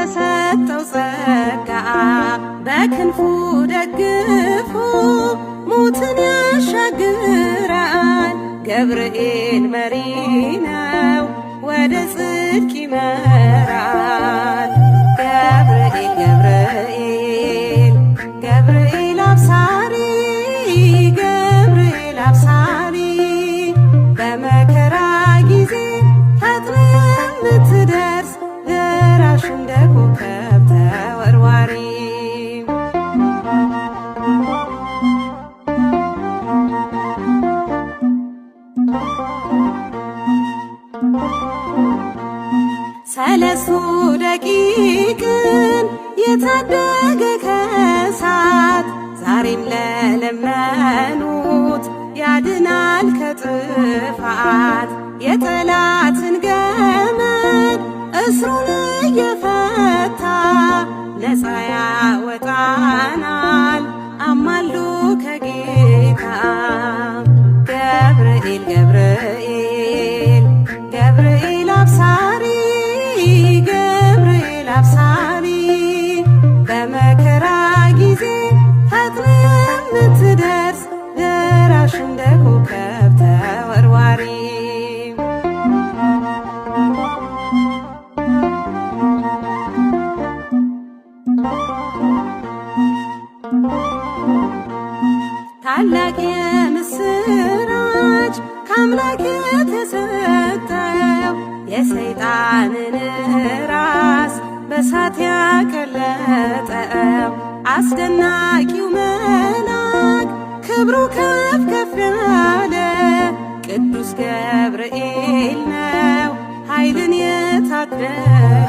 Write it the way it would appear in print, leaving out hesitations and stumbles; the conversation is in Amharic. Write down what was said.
ተሰጠው ጸጋ በክንፉ ደግፎ ሞትን ያሻግራል። ገብርኤል መሪ ነው ወደ ጽድቅ ይመራል። ገብርኤል ገብርኤል ገብርኤል አብሳሪ ገብርኤል አብሳሪ በመከራ ጊዜ ፈጥነ የምትደርስ ደራሽ እንደ ኮከብ ተወርዋሪ ሰለስቱ ደቂቅን የታደገ ከእሳት ዛሬም ለለመኑት ያድናል ከጥፋት። የጠላትን ገመድ እስሩን እየፈታ ነፃ ያወጣናል አማልዶ ከጌታ። ገብርኤል ገብርኤል ገብርኤል አብሳሪ ገብርኤል አብሳሪ በመከራ ጊዜ ፈጥነ የምትደርስ ደራሽ እንደ ኮከብ ተወርዋሪ ታላቅ የምስራች ከአምላክ የተሰጠው የሰይጣንን ራስ በሳት ያቀለጠው አስደናቂው መልአክ ክብሩ ከፍ ከፍ ያለ ቅዱስ ገብርኤል ነው ኃይልን የታደለ።